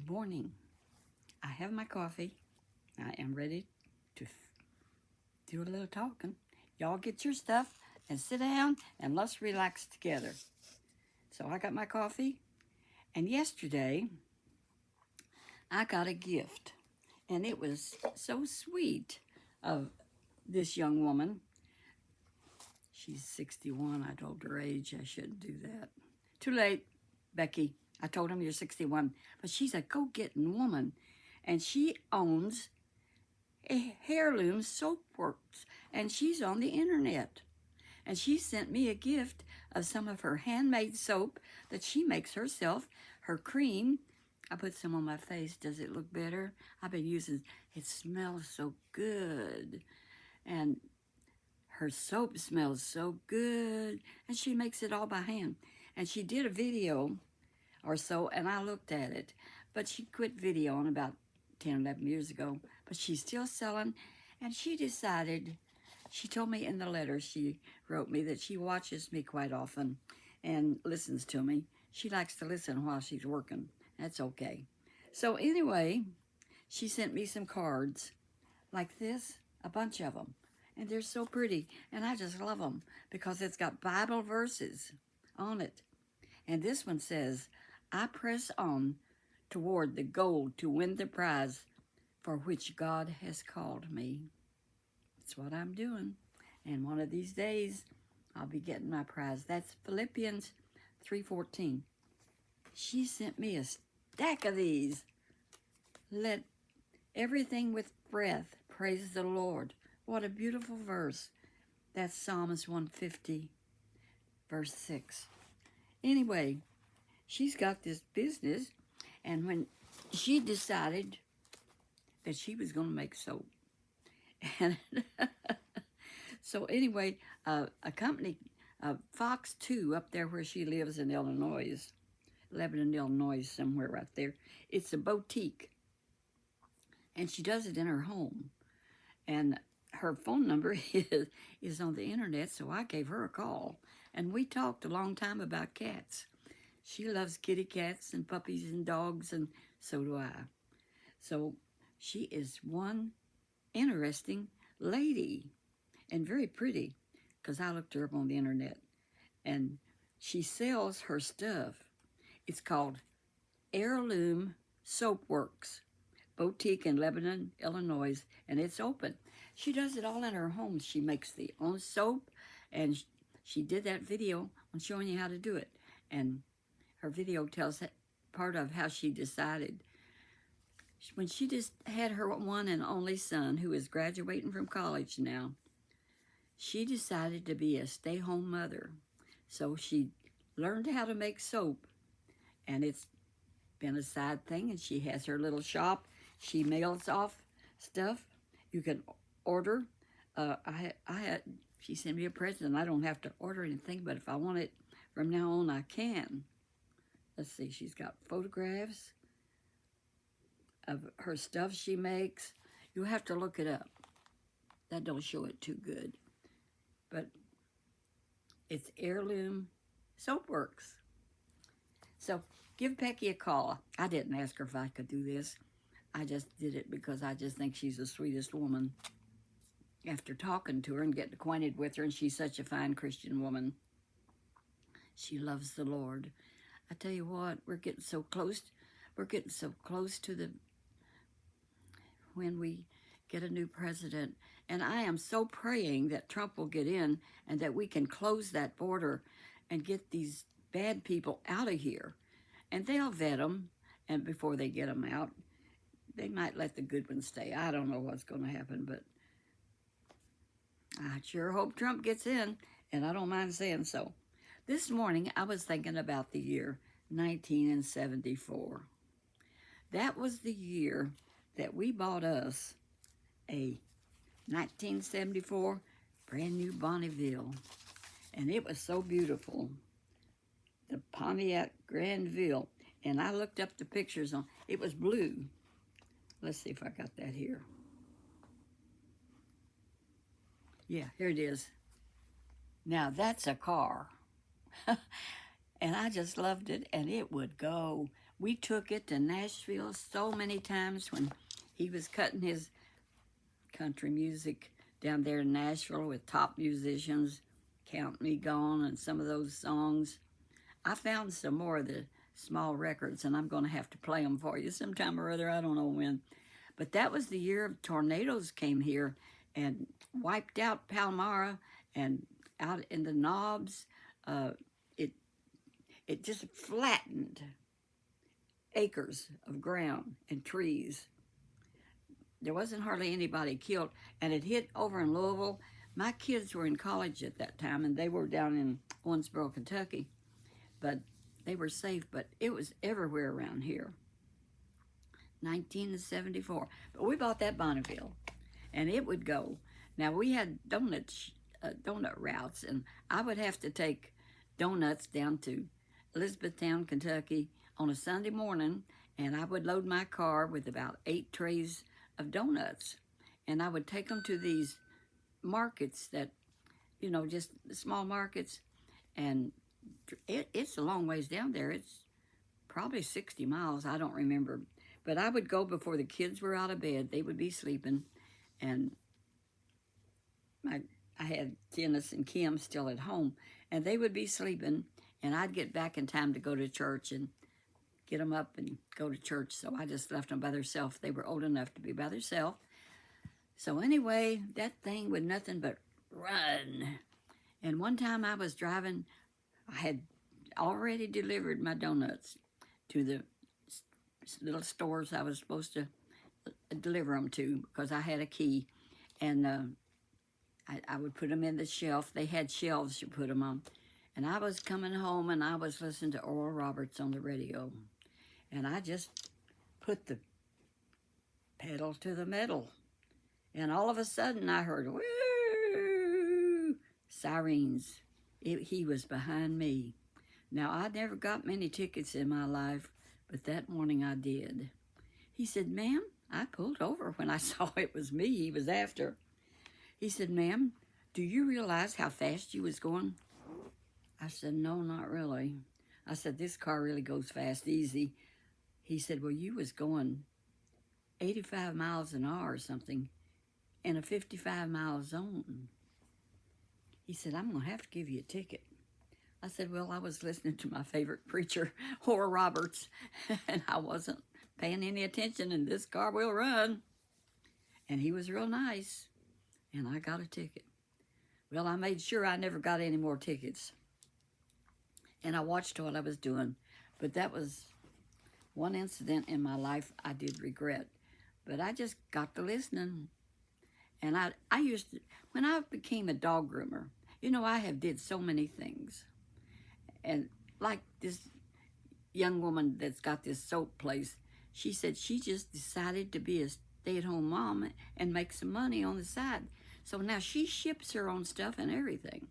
Good morning. I have my coffee. I am ready to do a little talking. Y'all get your stuff and sit down and let's relax together. So I got my coffee, and yesterday I got a gift, and it was so sweet of this young woman. She's 61. I told her age. I shouldn't do that. Too late, Becky. I told him you're 61. But she's a go-getting woman, and she owns a heirloom soap works, and she's on the internet. And she sent me a gift of some of her handmade soap that she makes herself, her cream. I put some on my face. Does it look better? I've been using, it smells so good. And her soap smells so good. And she makes it all by hand. And she did a video or so, and I looked at it. But she quit videoing about 10, 11 years ago. But she's still selling. And she decided, she told me in the letter she wrote me that she watches me quite often and listens to me. She likes to listen while she's working. That's okay. So anyway, she sent me some cards like this, a bunch of them. And they're so pretty. And I just love them because it's got Bible verses on it. And this one says, I press on toward the goal to win the prize for which God has called me. That's what I'm doing. And one of these days, I'll be getting my prize. That's Philippians 3:14. She sent me a stack of these. Let everything with breath praise the Lord. What a beautiful verse. That's Psalms 150, verse 6. Anyway, she's got this business, and when she decided that she was going to make soap, and so anyway, a company, Fox 2, up there where she lives in Illinois, Lebanon, Illinois, somewhere right there. It's a boutique, and she does it in her home. And her phone number is on the internet, so I gave her a call. And we talked a long time about cats. She loves kitty cats and puppies and dogs, and so do I. So she is one interesting lady and very pretty, because I looked her up on the internet. And she sells her stuff. It's called Heirloom Soap Works, boutique in Lebanon, Illinois, and it's open. She does it all in her home. She makes the own soap, and she did that video on showing you how to do it. And her video tells part of how she decided. When she just had her one and only son, who is graduating from college now, she decided to be a stay-home mother. So she learned how to make soap, and it's been a side thing, and she has her little shop. She mails off stuff. You can order. She sent me a present. I don't have to order anything, but if I want it from now on, I can. Let's see, she's got photographs of her stuff she makes. You'll have to look it up. That don't show it too good. But it's Heirloom Soap Works. So give Becky a call. I didn't ask her if I could do this. I just did it because I just think she's the sweetest woman. After talking to her and getting acquainted with her, and she's such a fine Christian woman. She loves the Lord. I tell you what, we're getting so close. We're getting so close to the when we get a new president. And I am so praying that Trump will get in and that we can close that border and get these bad people out of here. And they'll vet them, and before they get them out, they might let the good ones stay. I don't know what's going to happen, but I sure hope Trump gets in, and I don't mind saying so. This morning, I was thinking about the year 1974. That was the year that we bought us a 1974 brand new Bonneyville, and it was so beautiful. The Pontiac Grandville, and I looked up the pictures on, it was blue. Let's see if I got that here. Yeah, here it is. Now that's a car. And I just loved it, and it would go We took it to Nashville so many times when he was cutting his country music down there in Nashville with top musicians, Count Me Gone and some of those songs. I found some more of the small records, and I'm going to have to play them for you sometime or other. I don't know when. But that was the year tornadoes came here and wiped out Palmyra and out in the knobs. Uh, it it just flattened acres of ground and trees. There wasn't hardly anybody killed, and it hit over in Louisville. My kids were in college at that time, and they were down in Owensboro, Kentucky, but they were safe, but it was everywhere around here. 1974. But we bought that Bonneville, and it would go. Now, we had donut routes, and I would have to take donuts down to Elizabethtown, Kentucky on a Sunday morning, and I would load my car with about 8 trays of donuts, and I would take them to these markets that, just small markets, and it's a long ways down there. It's probably 60 miles, I don't remember, but I would go before the kids were out of bed. They would be sleeping, and I had Dennis and Kim still at home, and they would be sleeping, and I'd get back in time to go to church and get them up and go to church. So I just left them by themselves. They were old enough to be by themselves. So anyway, that thing would nothing but run. And one time I was driving, I had already delivered my donuts to the little stores I was supposed to deliver them to because I had a key. And I would put them in the shelf. They had shelves you put them on. And I was coming home and I was listening to Oral Roberts on the radio. And I just put the pedal to the metal. And all of a sudden I heard, woo, sirens. He was behind me. Now, I never got many tickets in my life, but that morning I did. He said, ma'am, I pulled over when I saw it was me he was after. He said, ma'am, do you realize how fast you was going? I said, no, not really. I said, this car really goes fast, easy. He said, well, you was going 85 miles an hour or something in a 55-mile zone. He said, I'm going to have to give you a ticket. I said, well, I was listening to my favorite preacher, Oral Roberts, and I wasn't paying any attention, and this car will run. And he was real nice, and I got a ticket. Well, I made sure I never got any more tickets. And I watched what I was doing. But that was one incident in my life I did regret. But I just got to listening. And I used to, when I became a dog groomer, I have did so many things. And like this young woman that's got this soap place, she said she just decided to be a stay-at-home mom and make some money on the side. So now she ships her own stuff and everything.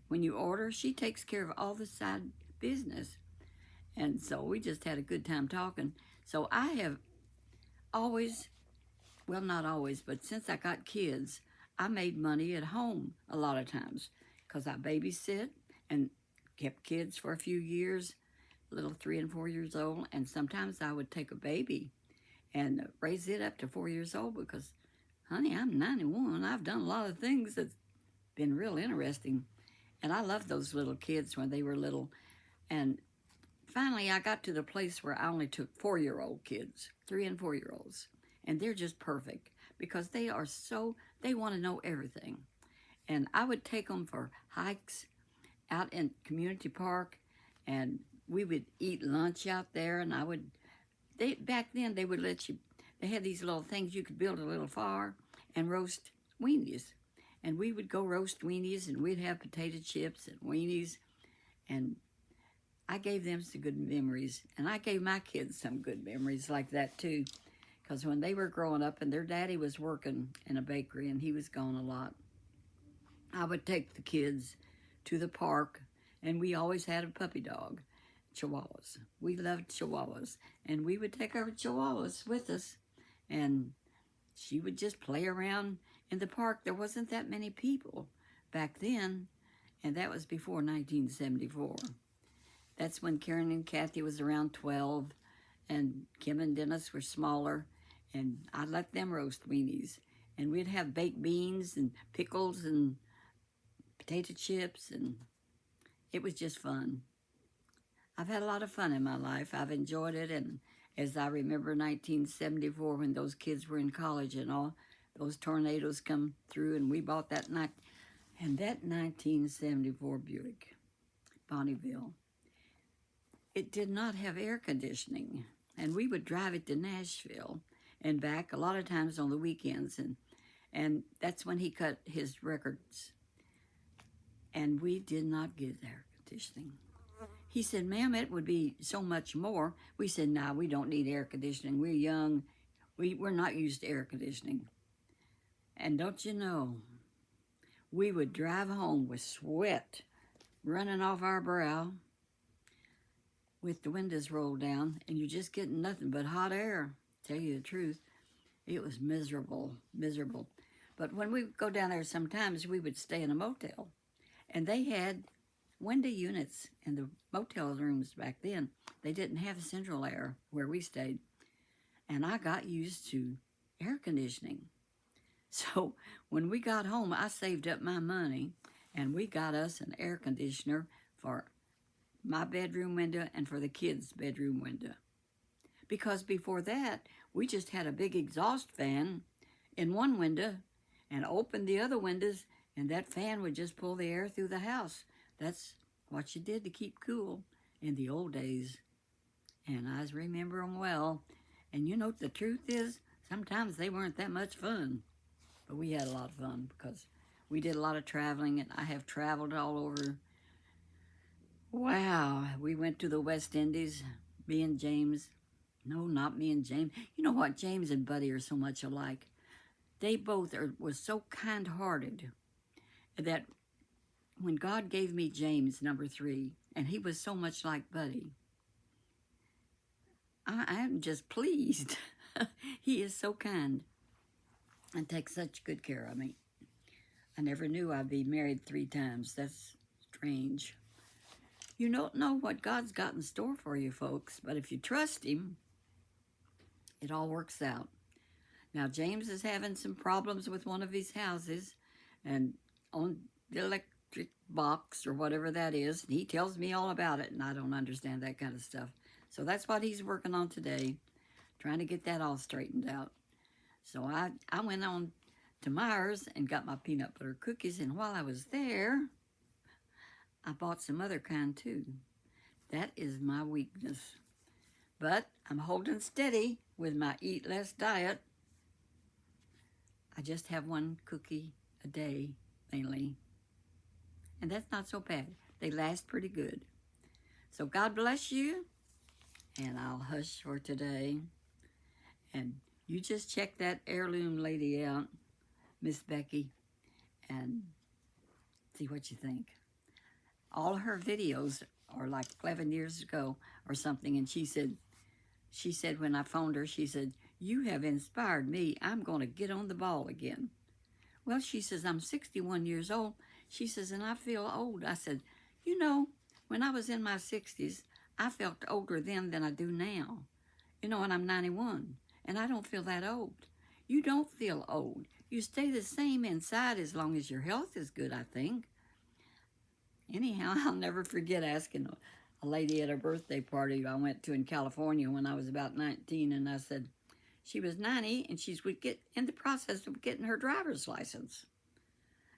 When you order, she takes care of all the side business. And so we just had a good time talking. So I have always, well, not always, but since I got kids, I made money at home a lot of times because I babysit and kept kids for a few years, little 3 and 4 years old. And sometimes I would take a baby and raise it up to 4 years old because, honey, I'm 91. I've done a lot of things that's been real interesting. And I loved those little kids when they were little. And finally, I got to the place where I only took 4-year-old kids, 3 and 4-year-olds. And they're just perfect because they want to know everything. And I would take them for hikes out in community park, and we would eat lunch out there. And back then they would let you, they had these little things you could build a little fire and roast weenies. And we would go roast weenies, and we'd have potato chips and weenies. And I gave them some good memories. And I gave my kids some good memories like that, too. Because when they were growing up and their daddy was working in a bakery and he was gone a lot, I would take the kids to the park. And we always had a puppy dog, Chihuahuas. We loved Chihuahuas. And we would take our Chihuahuas with us. And she would just play around in the park. There wasn't that many people back then, and that was before 1974. That's when Karen and Kathy was around 12, and Kim and Dennis were smaller, and I'd let them roast weenies. And we'd have baked beans and pickles and potato chips, and it was just fun. I've had a lot of fun in my life. I've enjoyed it, and as I remember 1974 when those kids were in college and all, those tornadoes come through, and we bought that night, and that 1974 Buick, Bonneyville, it did not have air conditioning, and we would drive it to Nashville and back a lot of times on the weekends, and that's when he cut his records, and we did not get air conditioning. He said, ma'am, it would be so much more. We said, nah, we don't need air conditioning. We're young. We're not used to air conditioning. And don't you know, we would drive home with sweat running off our brow with the windows rolled down, and you're just getting nothing but hot air. Tell you the truth, it was miserable, miserable. But when we would go down there, sometimes we would stay in a motel, and they had window units in the motel rooms back then. They didn't have central air where we stayed, and I got used to air conditioning. So when we got home, I saved up my money, and we got us an air conditioner for my bedroom window and for the kids' bedroom window. Because before that, we just had a big exhaust fan in one window and opened the other windows, and that fan would just pull the air through the house. That's what you did to keep cool in the old days. And I remember them well. And you know, the truth is, sometimes they weren't that much fun. But we had a lot of fun because we did a lot of traveling, and I have traveled all over. Wow, we went to the West Indies, me and James. No, not me and James. You know what? James and Buddy are so much alike. They both were so kind-hearted that when God gave me James, number 3, and he was so much like Buddy, I am just pleased. He is so kind and takes such good care of me. I never knew I'd be married 3 times. That's strange. You don't know what God's got in store for you, folks, but if you trust him, it all works out. Now, James is having some problems with one of his houses and on the electric box or whatever that is. And he tells me all about it, and I don't understand that kind of stuff. So that's what he's working on today, trying to get that all straightened out. So I went on to Myers and got my peanut butter cookies, and while I was there, I bought some other kind too. That is my weakness. But I'm holding steady with my eat less diet. I just have 1 cookie a day, mainly. And that's not so bad. They last pretty good. So God bless you, and I'll hush for today. And you just check that heirloom lady out, Miss Becky, and see what you think. All her videos are like 11 years ago or something, and she said when I phoned her, she said, you have inspired me. I'm going to get on the ball again. Well, she says, I'm 61 years old. She says, and I feel old. I said, you know, when I was in my 60s, I felt older then than I do now. You know, and I'm 91, and I don't feel that old. You don't feel old. You stay the same inside as long as your health is good, I think. Anyhow, I'll never forget asking a lady at a birthday party I went to in California when I was about 19, and I said, she was 90, and she would get in the process of getting her driver's license.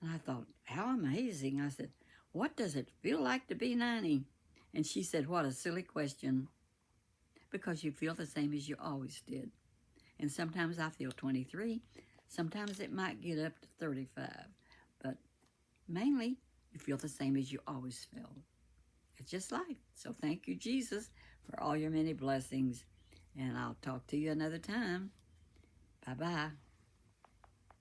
And I thought, how amazing. I said, what does it feel like to be 90? And she said, what a silly question. Because you feel the same as you always did. And sometimes I feel 23. Sometimes it might get up to 35. But mainly, you feel the same as you always felt. It's just life. So thank you, Jesus, for all your many blessings. And I'll talk to you another time. Bye-bye.